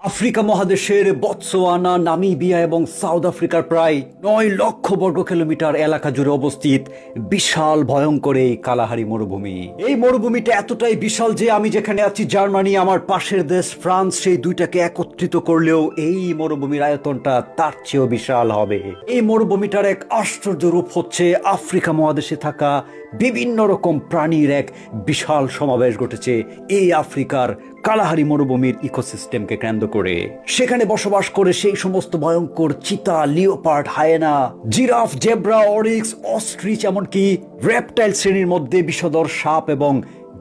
Africa মহাদেশের Botswana, Namibia এবং south আফ্রিকার প্রায় 9 লক্ষ বর্গ কিলোমিটার এলাকা জুড়ে অবস্থিত বিশাল ভয়ঙ্কর এই কালাহারি মরুভূমি। এই মরুভূমিটা এতটাই বিশাল যে আমি যেখানে আছি জার্মানি, আমার পাশের দেশ ফ্রান্স, সেই দুইটাকে একত্রিত করলেও এই মরুভূমির আয়তনটা তার চেয়েও বিশাল হবে। এই মরুভূমিটার এক আশ্চর্য রূপ হচ্ছে আফ্রিকা মহাদেশে থাকা বিভিন্ন রকম প্রাণীর এক বিশাল সমাবেশ ঘটেছে এই আফ্রিকার কালাহারি মরুভূমির ইকোসিস্টেমকে কেন্দ্র করে। সেখানে বসবাস করে সেই সমস্ত ভয়ঙ্কর cheetah, leopard, hyena, giraffe, zebra, oryx, ostrich, এমনকি রেপটাইল শ্রেণীর মধ্যে বিষধর সাপ এবং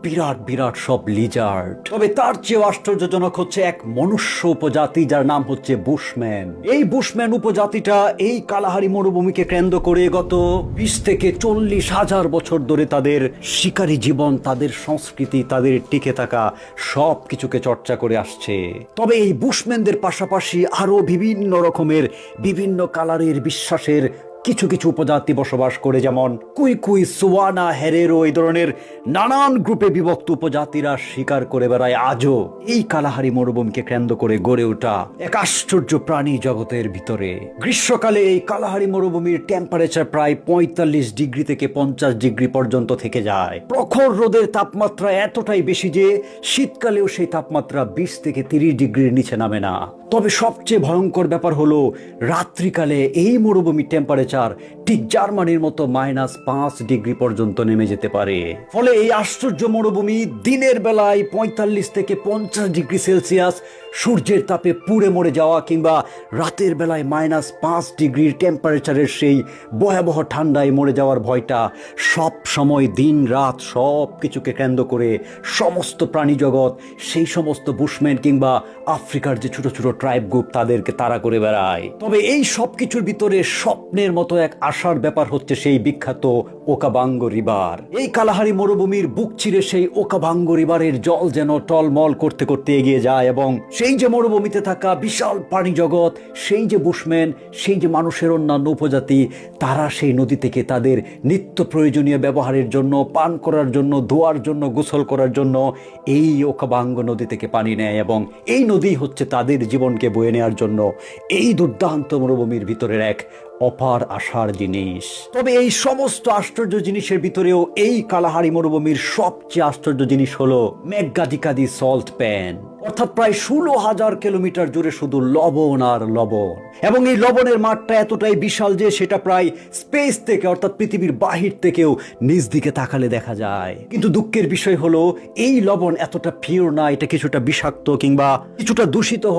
বিরাট বিরাট সব লিজার্ড। তবে তার চেয়েও আশ্চর্যজনক হচ্ছে এক মনুষ্য উপজাতি যার নাম হচ্ছে বুশম্যান। এই বুশম্যান উপজাতিটা এই কালাহারি মরুভূমিকে কেন্দ্র করে গত 20 থেকে 40 হাজার বছর ধরে তাদের শিকারী জীবন, তাদের সংস্কৃতি, তাদের টিকে থাকা সব কিছুকে চর্চা করে আসছে। তবে এই বুশম্যানদের পাশাপাশি আরো বিভিন্ন রকমের বিভিন্ন কালারের বিশ্বাসের কিছু কিছু উপজাতি বসবাস করে, যেমন কুই, সুয়ানা, হেরেরো, এই ধরনের নানান গ্রুপে বিভক্ত উপজাতিরা শিকার করে বেড়ায় আজও এই কালাহারি মরুভূমিকে কেন্দ্র করে গড়ে ওঠা এক আশ্চর্য প্রাণী জগতের ভিতরে। গ্রীষ্মকালে এই কালাহারি মরুভূমির টেম্পারেচার প্রায় 45 ডিগ্রি থেকে 50 ডিগ্রি পর্যন্ত থেকে যায়। প্রখর রোদের তাপমাত্রা এতটাই বেশি যে শীতকালেও সেই তাপমাত্রা 20 থেকে 30 ডিগ্রির নিচে নামে না। তবে সবচেয়ে ভয়ঙ্কর ব্যাপার হলো রাত্রিকালে এই মরুভূমির টেম্পারেচার ঠিক জার্মানির মতো -5 ডিগ্রি পর্যন্ত নেমে যেতে পারে। ফলে এই আশ্চর্য মরুভূমি দিনের বেলায় 45 থেকে 50 ডিগ্রি সেলসিয়াস সূর্যের তাপে পুড়ে মরে যাওয়া, কিংবা রাতের বেলায় -5 ডিগ্রির টেম্পারেচারের সেই ভয়াবহ ঠান্ডায় মরে যাওয়ার ভয়টা সব সময়, দিন রাত সব কিছুকে কেন্দ্র করে সমস্ত প্রাণী জগৎ, সেই সমস্ত বুশম্যান কিংবা আফ্রিকার যে ছোট ছোট ট্রাইব গ্রুপ তাদেরকে তাড়া করে বেড়ায়। তবে এই সব কিছুর ভিতরে স্বপ্নের মতো এক আশার ব্যাপার হচ্ছে সেই বিখ্যাত ওকাভাঙ্গ রিভার। এই কালাহারি মরুভূমির বুক চিরে সেই ওকাভাঙ্গ রিভারের জল যেন টলমল করতে করতে এগিয়ে যায়, এবং সেই যে মরুভূমিতে থাকা বিশাল প্রাণী জগৎ, সেই যে বুশম্যান, সেই যে মানুষের অন্যান্য উপজাতি, তারা সেই নদী থেকে তাদের নিত্য প্রয়োজনীয় ব্যবহারের জন্য, পান করার জন্য, ধোয়ার জন্য, গোসল করার জন্য এই ওকাভাঙ্গ নদী থেকে পানি নেয়, এবং এই নদী হচ্ছে তাদের জীবনকে বয়ে নেওয়ার জন্য এই দুর্দান্ত মরুভূমির ভিতরের এক অপার আশার জিনিস। তবে এই সমস্ত আশ্চর্য জিনিসের ভিতরেও এই কালাহারি মরুভূমির সবচেয়ে আশ্চর্য জিনিস হলো মেঘাদিকাদি সল্ট প্যান, অর্থাৎ প্রায় 16,000 কিলোমিটার জুড়ে শুধু লবণ আর লবণ। এবং এই লবণের মাঠটা এতটাই বিশাল যে সেটা প্রায় স্পেস থেকে, অর্থাৎ পৃথিবীর বাহির থেকেও নিজ দিকে তাকালে দেখা যায়। কিন্তু দুঃখের বিষয় হলো এই লবণ এতটা পিওর না, এটা কিছুটা বিষাক্ত কিংবা কিছুটা দূষিত হওয়ার